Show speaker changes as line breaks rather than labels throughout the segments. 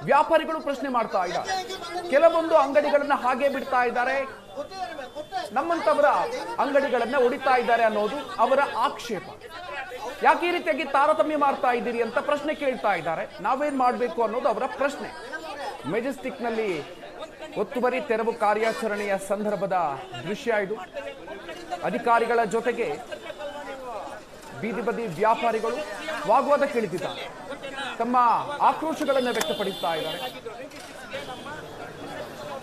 ವ್ಯಾಪಾರಿಗಳು ಪ್ರಶ್ನೆ ಮಾಡ್ತಾ ಇದ್ದಾರೆ. ಕೆಲವೊಂದು ಅಂಗಡಿಗಳನ್ನ ಹಾಗೆ ಬಿಡ್ತಾ ಇದ್ದಾರೆ, ನಮ್ಮಂತವರ ಅಂಗಡಿಗಳನ್ನ ಹೊಡಿತಾ ಇದ್ದಾರೆ ಅನ್ನೋದು ಅವರ ಆಕ್ಷೇಪ. ಯಾಕೆ ಈ ರೀತಿಯಾಗಿ ತಾರತಮ್ಯ ಮಾಡ್ತಾ ಇದ್ದೀರಿ ಅಂತ ಪ್ರಶ್ನೆ ಕೇಳ್ತಾ ಇದ್ದಾರೆ. ನಾವೇನ್ ಮಾಡಬೇಕು ಅನ್ನೋದು ಅವರ ಪ್ರಶ್ನೆ. ಮೆಜೆಸ್ಟಿಕ್ ನಲ್ಲಿ ಒತ್ತುವರಿ ತೆರವು ಕಾರ್ಯಾಚರಣೆಯ ಸಂದರ್ಭದ ದೃಶ್ಯ ಇದು. ಅಧಿಕಾರಿಗಳ ಜೊತೆಗೆ ಬೀದಿ ಬದಿ ವ್ಯಾಪಾರಿಗಳು ವಾಗ್ವಾದಕ್ಕಿಳಿದಿದ್ದಾರೆ, ತಮ್ಮ ಆಕ್ರೋಶಗಳನ್ನು ವ್ಯಕ್ತಪಡಿಸ್ತಾ ಇದ್ದಾರೆ.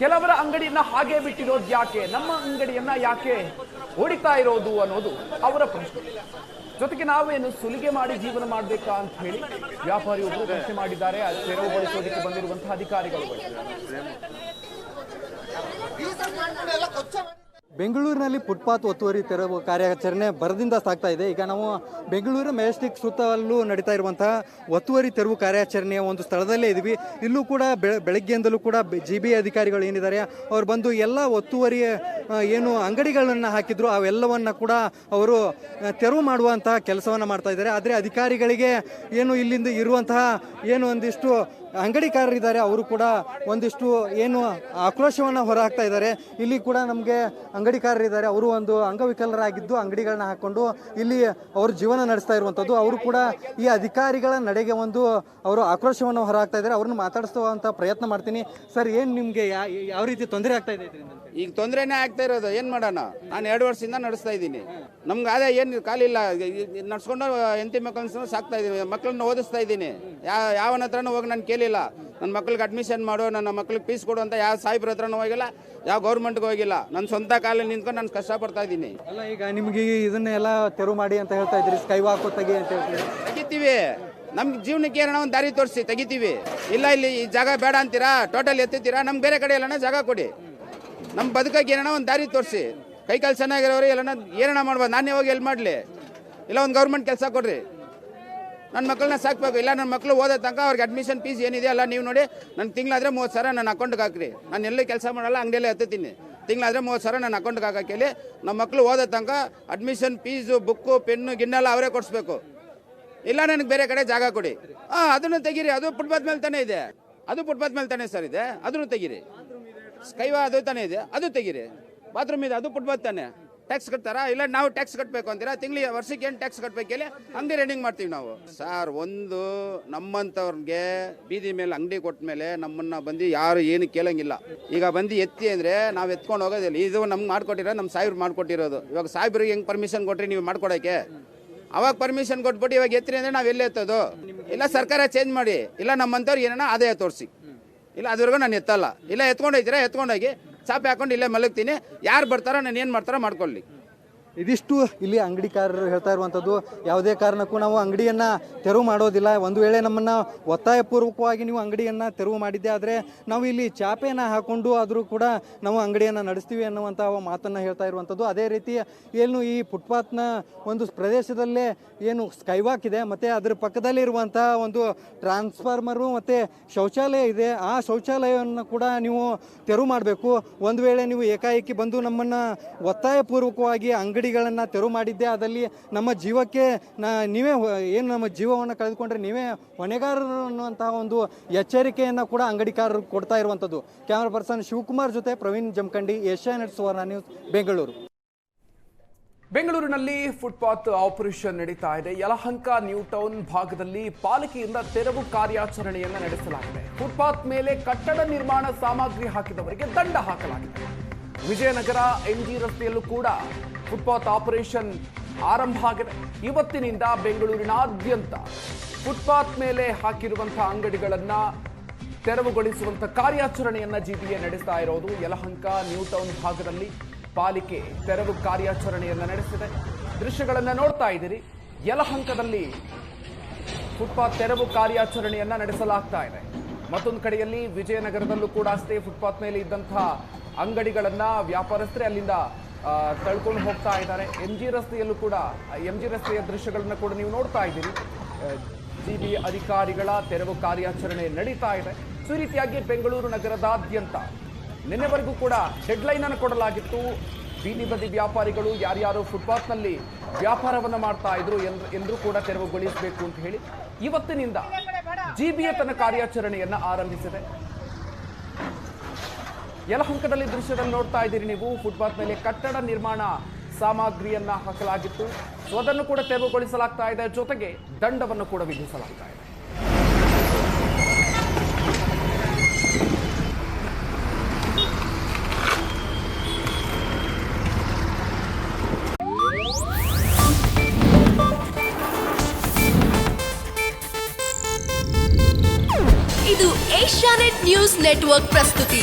ಕೆಲವರ ಅಂಗಡಿಯನ್ನ ಹಾಗೆ ಬಿಟ್ಟಿರೋದು ಯಾಕೆ, ನಮ್ಮ ಅಂಗಡಿಯನ್ನ ಯಾಕೆ ಹೊಡಿತಾ ಇರೋದು ಅನ್ನೋದು ಅವರ ಪ್ರಶ್ನೆ. ಜೊತೆಗೆ ನಾವೇನು ಸುಲಿಗೆ ಮಾಡಿ ಜೀವನ ಮಾಡಬೇಕಾ ಅಂತ ಹೇಳಿ ವ್ಯಾಪಾರಿಯೊಬ್ಬರು ಪ್ರಶ್ನೆ ಮಾಡಿದ್ದಾರೆ. ತೆರವುಗೊಳಿಸೋದಕ್ಕೆ ಬಂದಿರುವಂತಹ ಅಧಿಕಾರಿಗಳು.
ಬೆಂಗಳೂರಿನಲ್ಲಿ ಫುಟ್ಪಾತ್ ಒತ್ತುವರಿ ತೆರವು ಕಾರ್ಯಾಚರಣೆ ಭರದಿಂದ ಸಾಗ್ತಾ ಇದೆ. ಈಗ ನಾವು ಬೆಂಗಳೂರು ಮೆಜೆಸ್ಟಿಕ್ ಸುತ್ತಲೂ ನಡೀತಾ ಇರುವಂತಹ ಒತ್ತುವರಿ ತೆರವು ಕಾರ್ಯಾಚರಣೆಯ ಒಂದು ಸ್ಥಳದಲ್ಲೇ ಇದ್ದೀವಿ. ಇಲ್ಲೂ ಕೂಡ ಬೆಳಗ್ಗೆಯಿಂದಲೂ ಕೂಡ GB ಅಧಿಕಾರಿಗಳು ಏನಿದ್ದಾರೆ ಅವ್ರು ಬಂದು ಎಲ್ಲ ಒತ್ತುವರಿ ಏನು ಅಂಗಡಿಗಳನ್ನು ಹಾಕಿದ್ರು ಅವೆಲ್ಲವನ್ನ ಕೂಡ ಅವರು ತೆರವು ಮಾಡುವಂತಹ ಕೆಲಸವನ್ನು ಮಾಡ್ತಾ ಇದ್ದಾರೆ. ಆದರೆ ಅಧಿಕಾರಿಗಳಿಗೆ ಏನು ಇಲ್ಲಿಂದ ಇರುವಂತಹ ಏನು ಒಂದಿಷ್ಟು ಅಂಗಡಿಕಾರರಿದ್ದಾರೆ ಅವರು ಕೂಡ ಒಂದಿಷ್ಟು ಏನು ಆಕ್ರೋಶವನ್ನು ಹೊರಹಾಕ್ತಾ ಇದ್ದಾರೆ. ಇಲ್ಲಿ ಕೂಡ ನಮಗೆ ಅಂಗಡಿಕಾರರಿದ್ದಾರೆ, ಅವರು ಒಂದು ಅಂಗವಿಕಲರಾಗಿದ್ದು ಅಂಗಡಿಗಳನ್ನ ಹಾಕೊಂಡು ಇಲ್ಲಿ ಅವರು ಜೀವನ ನಡೆಸ್ತಾ ಇರುವಂಥದ್ದು. ಅವರು ಕೂಡ ಈ ಅಧಿಕಾರಿಗಳ ನಡೆಗೆ ಒಂದು ಅವರು ಆಕ್ರೋಶವನ್ನು ಹೊರಹಾಕ್ತಾ ಇದ್ದಾರೆ. ಅವ್ರನ್ನ ಮಾತಾಡಿಸುವಂಥ ಪ್ರಯತ್ನ ಮಾಡ್ತೀನಿ. ಸರ್, ಏನು ನಿಮಗೆ ಯಾವ ರೀತಿ ತೊಂದರೆ ಆಗ್ತಾ ಇದೆ?
ಈಗ ತೊಂದರೆನೇ ಆಗ್ತಾ ಇರೋದು, ಏನು ಮಾಡೋಣ? ನಾನು 2 ವರ್ಷದಿಂದ ನಡೆಸ್ತಾ ಇದ್ದೀನಿ. ನಮ್ಗೆ ಅದೇ ಏನು ಕಾಲಿಲ್ಲ, ನಡ್ಸ್ಕೊಂಡು ಹೆಂಡತಿ ಮಕ್ಕಳನ್ನ ಸಾಕ್ತಾ ಇದ್ದೀನಿ, ಮಕ್ಕಳನ್ನ ಓದಿಸ್ತಾ ಇದ್ದೀನಿ. ಯಾವನ ಹತ್ರನೂ ಹೋಗಿ ನಾನು ಕೇಳಿಲ್ಲ, ನನ್ನ ಮಕ್ಳಿಗೆ ಅಡ್ಮಿಷನ್ ಮಾಡು, ನನ್ನ ಮಕ್ಳಿಗೆ ಫೀಸ್ ಕೊಡು ಅಂತ ಯಾವ ಸಾಹೇಬ್ರ ಹತ್ರನೂ ಹೋಗಿಲ್ಲ, ಯಾವ ಗೌರ್ಮೆಂಟ್ಗೆ ಹೋಗಿಲ್ಲ. ನನ್ನ ಸ್ವಂತ ಕಾಲಲ್ಲಿ ನಿಂತ್ಕೊಂಡು ನಾನು ಕಷ್ಟಪಡ್ತಾ ಇದ್ದೀನಿ.
ಅಲ್ಲ, ಈಗ ನಿಮ್ಗೆ ಇದನ್ನೆಲ್ಲ ತೆರವು ಮಾಡಿ ಅಂತ ಹೇಳ್ತಾ ಇದ್ರಿ, ಸ್ಕೈ ವಾಕ್ ತೆಗಿ ಅಂತ ಹೇಳ್ತೀವಿ.
ತೆಗಿತೀವಿ, ನಮ್ಗೆ ಜೀವನಕ್ಕೆ ಏನೋ ಒಂದು ದಾರಿ ತೋರಿಸಿ ತೆಗಿತೀವಿ. ಇಲ್ಲ ಇಲ್ಲಿ ಈ ಜಾಗ ಬೇಡ ಅಂತೀರಾ, ಟೋಟಲ್ ಎತ್ತಿದ್ದೀರಾ, ನಮ್ಗೆ ಬೇರೆ ಕಡೆ ಎಲ್ಲನ ಜಾಗ ಕೊಡಿ. ನಮ್ಮ ಬದುಕಕ್ಕೆ ಏನೋ ಒಂದು ದಾರಿ ತೋರಿಸಿ. ಕೈ ಕಾಲು ಚೆನ್ನಾಗಿರೋರು ಎಲ್ಲನ ಏನೋ ಮಾಡ್ಬೋದು. ನಾನೇ ಹೋಗಿ ಎಲ್ಲಿ ಮಾಡಲಿ? ಇಲ್ಲ ಒಂದು ಗೌರ್ಮೆಂಟ್ ಕೆಲಸ ಕೊಡ್ರಿ, ನನ್ನ ಮಕ್ಕಳನ್ನ ಸಾಕಬೇಕು. ಇಲ್ಲ ನನ್ನ ಮಕ್ಕಳು ಓದೋ ತನಕ ಅವ್ರಿಗೆ ಅಡ್ಮಿಷನ್ ಫೀಸ್ ಏನಿದೆ ಅಲ್ಲ ನೀವು ನೋಡಿ, ನನ್ನ ತಿಂಗಳಾದರೆ 30,000 ನನ್ನ ಅಕೌಂಟ್ಗೆ ಹಾಕ್ರಿ. ನಾನು ಎಲ್ಲೂ ಕೆಲಸ ಮಾಡಲ್ಲ, ಅಂಗಡಿಯಲ್ಲೇ ಎತ್ತುತ್ತೀನಿ. ತಿಂಗಳಾದರೆ 30,000 ನನ್ನ ಅಕೌಂಟ್ಗೆ ಹಾಕಿ. ನಮ್ಮ ಮಕ್ಕಳು ಓದೋ ತನಕ ಅಡ್ಮಿಷನ್ ಫೀಸು, ಬುಕ್ಕು, ಪೆನ್ನು, ಗಿನ್ನೆಲ್ಲ ಅವರೇ ಕೊಡಿಸ್ಬೇಕು. ಇಲ್ಲ ನನಗೆ ಬೇರೆ ಕಡೆ ಜಾಗ ಕೊಡಿ. ಅದನ್ನು ತೆಗೀರಿ. ಅದು ಫುಟ್ಪಾತ್ ಮೇಲೆ ತಾನೇ ಇದೆ, ಅದು ಫುಟ್ಪಾತ್ ಮೇಲೆ ತಾನೇ ಸರ್ ಇದೆ, ಅದನ್ನು ತೆಗೀರಿ. ಸ್ಕೈವಾ ಅದು ತಾನೇ ಇದೆ, ಅದು ತೆಗೀರಿ. ಬಾತ್ರೂಮ್ ಇದೆ, ಅದು ಫುಟ್ಪಾತ್ ತಾನೆ. ಟ್ಯಾಕ್ಸ್ ಕಟ್ತಾರಾ? ಇಲ್ಲ ನಾವು ಟ್ಯಾಕ್ಸ್ ಕಟ್ಟಬೇಕು ಅಂತೀರಾ? ತಿಂಗಳಿಗೆ ವರ್ಷಕ್ಕೆ ಏನು ಟ್ಯಾಕ್ಸ್ ಕಟ್ಟಬೇಕಿಲ್ಲ, ಅಂಗಡಿ ರನ್ನಿಂಗ್ ಮಾಡ್ತೀವಿ ನಾವು. ಸರ್, ಒಂದು ನಮ್ಮಂಥವ್ರಿಗೆ ಬೀದಿ ಮೇಲೆ ಅಂಗಡಿ ಕೊಟ್ಟ ಮೇಲೆ ನಮ್ಮನ್ನ ಬಂದು ಯಾರು ಏನು ಕೇಳಂಗಿಲ್ಲ. ಈಗ ಬಂದು ಎತ್ತಿ ಅಂದರೆ ನಾವು ಎತ್ಕೊಂಡು ಹೋಗೋದಿಲ್ಲ. ಇದು ನಮ್ಗೆ ಮಾಡ್ಕೊಟ್ಟಿರೋ, ನಮ್ಮ ಸಾಹೇಬ್ರು ಮಾಡ್ಕೊಟ್ಟಿರೋದು. ಇವಾಗ ಸಾಹೇಬ್ರಿಗೆ ಹೆಂಗೆ ಪರ್ಮಿಷನ್ ಕೊಟ್ರಿ ನೀವು ಮಾಡ್ಕೊಡೋಕ್ಕೆ? ಅವಾಗ ಪರ್ಮಿಷನ್ ಕೊಟ್ಬಿಟ್ಟು ಇವಾಗ ಎತ್ತಿ ಅಂದರೆ ನಾವು ಎಲ್ಲಿ ಎತ್ತೋದು? ಇಲ್ಲ ಸರ್ಕಾರ ಚೇಂಜ್ ಮಾಡಿ, ಇಲ್ಲ ನಮ್ಮಂಥವ್ರಿಗೆ ಏನಾರ ಆದಾಯ ತೋರಿಸಿ. ಇಲ್ಲ ಅದ್ವರೆಗೂ ನಾನು ಎತ್ತಲ್ಲ. ಇಲ್ಲ ಎತ್ಕೊಂಡೋಗ್ತೀರಾ, ಎತ್ಕೊಂಡೋಗಿ ಚಾಪೆ ಹಾಕೊಂಡು ಇಲ್ಲೇ ಮಲಗ್ತೀನಿ. ಯಾರು ಬರ್ತಾರೋ ನಾನು ಏನು ಮಾಡ್ತಾರೋ ಮಾಡ್ಕೊಳ್ಳಿ.
ಇದಿಷ್ಟು ಇಲ್ಲಿ ಅಂಗಡಿಕಾರರು ಹೇಳ್ತಾ ಇರುವಂಥದ್ದು. ಯಾವುದೇ ಕಾರಣಕ್ಕೂ ನಾವು ಅಂಗಡಿಯನ್ನು ತೆರವು ಮಾಡೋದಿಲ್ಲ. ಒಂದು ವೇಳೆ ನಮ್ಮನ್ನು ಒತ್ತಾಯಪೂರ್ವಕವಾಗಿ ನೀವು ಅಂಗಡಿಯನ್ನು ತೆರವು ಮಾಡಿದ್ದೆ ಆದರೆ ನಾವು ಇಲ್ಲಿ ಚಾಪೆಯನ್ನು ಹಾಕ್ಕೊಂಡು ಆದರೂ ಕೂಡ ನಾವು ಅಂಗಡಿಯನ್ನು ನಡೆಸ್ತೀವಿ ಅನ್ನುವಂಥ ಮಾತನ್ನು ಹೇಳ್ತಾ ಇರುವಂಥದ್ದು. ಅದೇ ರೀತಿ ಏನು ಈ ಫುಟ್ಪಾತ್ನ ಒಂದು ಪ್ರದೇಶದಲ್ಲೇ ಏನು ಸ್ಕೈವಾಕ್ ಇದೆ ಮತ್ತು ಅದರ ಪಕ್ಕದಲ್ಲಿ ಇರುವಂಥ ಒಂದು ಟ್ರಾನ್ಸ್ಫಾರ್ಮರು ಮತ್ತು ಶೌಚಾಲಯ ಇದೆ. ಆ ಶೌಚಾಲಯವನ್ನು ಕೂಡ ನೀವು ತೆರವು ಮಾಡಬೇಕು. ಒಂದು ವೇಳೆ ನೀವು ಏಕಾಏಕಿ ಬಂದು ನಮ್ಮನ್ನು ಒತ್ತಾಯಪೂರ್ವಕವಾಗಿ ಅಂಗಡಿಗಳನ್ನು ತೆರವು ಮಾಡಿದ್ದೆ ಅದಲ್ಲಿ ನಮ್ಮ ಜೀವಕ್ಕೆ ನೀವೇ ಏನು ನಮ್ಮ ಜೀವವನ್ನು ಕಳೆದುಕೊಂಡ್ರೆ ನೀವೇ ಹೊಣೆಗಾರರು ಅನ್ನುವಂತಹ ಒಂದು ಎಚ್ಚರಿಕೆಯನ್ನು ಕೂಡ ಅಂಗಡಿಕಾರರು ಕೊಡ್ತಾ ಇರುವಂಥದ್ದು. ಕ್ಯಾಮರಾ ಪರ್ಸನ್ ಶಿವಕುಮಾರ್ ಜೊತೆ ಪ್ರವೀಣ್ ಜಮಖಂಡಿ, ಏಷ್ಯಾನೆಟ್ ಸುವರ್ಣ ನ್ಯೂಸ್, ಬೆಂಗಳೂರು.
ಬೆಂಗಳೂರಿನಲ್ಲಿ ಫುಟ್ಪಾತ್ ಆಪರೇಷನ್ ನಡೀತಾ ಇದೆ. ಯಲಹಂಕ ನ್ಯೂ ಟೌನ್ ಭಾಗದಲ್ಲಿ ಪಾಲಿಕೆಯಿಂದ ತೆರವು ಕಾರ್ಯಾಚರಣೆಯನ್ನು ನಡೆಸಲಾಗಿದೆ. ಫುಟ್ಪಾತ್ ಮೇಲೆ ಕಟ್ಟಡ ನಿರ್ಮಾಣ ಸಾಮಗ್ರಿ ಹಾಕಿದವರಿಗೆ ದಂಡ ಹಾಕಲಾಗಿದೆ. ವಿಜಯನಗರ MG ರಸ್ತೆಯಲ್ಲೂ ಕೂಡ ಫುಟ್ಪಾತ್ ಆಪರೇಷನ್ ಆರಂಭ ಆಗಿದೆ. ಇವತ್ತಿನಿಂದ ಬೆಂಗಳೂರಿನಾದ್ಯಂತ ಫುಟ್ಪಾತ್ ಮೇಲೆ ಹಾಕಿರುವಂತಹ ಅಂಗಡಿಗಳನ್ನು ತೆರವುಗೊಳಿಸುವಂತಹ ಕಾರ್ಯಾಚರಣೆಯನ್ನ GBA ನಡೆಸ್ತಾ ಇರೋದು. ಯಲಹಂಕ ನ್ಯೂ ಟೌನ್ ಭಾಗದಲ್ಲಿ ಪಾಲಿಕೆ ತೆರವು ಕಾರ್ಯಾಚರಣೆಯನ್ನ ನಡೆಸಿದೆ. ದೃಶ್ಯಗಳನ್ನ ನೋಡ್ತಾ ಇದ್ದೀರಿ. ಯಲಹಂಕದಲ್ಲಿ ಫುಟ್ಪಾತ್ ತೆರವು ಕಾರ್ಯಾಚರಣೆಯನ್ನ ನಡೆಸಲಾಗ್ತಾ ಇದೆ. ಮತ್ತೊಂದು ಕಡೆಯಲ್ಲಿ ವಿಜಯನಗರದಲ್ಲೂ ಕೂಡ ಅಷ್ಟೇ ಫುಟ್ಪಾತ್ ಮೇಲೆ ಇದ್ದಂತಹ ಅಂಗಡಿಗಳನ್ನ ವ್ಯಾಪಾರಸ್ಥರೇ ಅಲ್ಲಿಂದ ತಳ್ಕೊಂಡು ಹೋಗ್ತಾ ಇದ್ದಾರೆ. MG ರಸ್ತೆಯಲ್ಲೂ ಕೂಡ MG ರಸ್ತೆಯ ದೃಶ್ಯಗಳನ್ನ ಕೂಡ ನೀವು ನೋಡ್ತಾ ಇದ್ದೀರಿ. GBA ಅಧಿಕಾರಿಗಳ ತೆರವು ಕಾರ್ಯಾಚರಣೆ ನಡೀತಾ ಇದೆ. ಈ ರೀತಿಯಾಗಿ ಬೆಂಗಳೂರು ನಗರದಾದ್ಯಂತ ನಿನ್ನೆವರೆಗೂ ಕೂಡ ಡೆಡ್ಲೈನ್ ಅನ್ನು ಕೊಡಲಾಗಿತ್ತು. ಬೀದಿ ಬದಿ ವ್ಯಾಪಾರಿಗಳು ಯಾರ್ಯಾರು ಫುಟ್ಪಾತ್ನಲ್ಲಿ ವ್ಯಾಪಾರವನ್ನು ಮಾಡ್ತಾ ಇದ್ರು ಎಲ್ಲರೂ ಕೂಡ ತೆರವುಗೊಳಿಸಬೇಕು ಅಂತ ಹೇಳಿ ಇವತ್ತಿನಿಂದ ಜಿಬಿಎ ತನ್ನ ಕಾರ್ಯಾಚರಣೆಯನ್ನ ಆರಂಭಿಸಿದೆ. ಯಲಹಂಕದಲ್ಲಿ ದೃಶ್ಯದಲ್ಲಿ ನೋಡ್ತಾ ಇದ್ದೀರಿ ನೀವು, ಫುಟ್ಪಾತ್ ಮೇಲೆ ಕಟ್ಟಡ ನಿರ್ಮಾಣ ಸಾಮಗ್ರಿಯನ್ನ ಹಾಕಲಾಗಿತ್ತು. ಸೊ ಅದನ್ನು ಕೂಡ ತೆರವುಗೊಳಿಸಲಾಗ್ತಾ ಇದೆ, ಜೊತೆಗೆ ದಂಡವನ್ನು ಕೂಡ ವಿಧಿಸಲಾಗ್ತಾ ಇದೆ.
ಇದು ಏಷ್ಯಾನೆಟ್ ನ್ಯೂಸ್ ನೆಟ್ವರ್ಕ್ ಪ್ರಸ್ತುತಿ.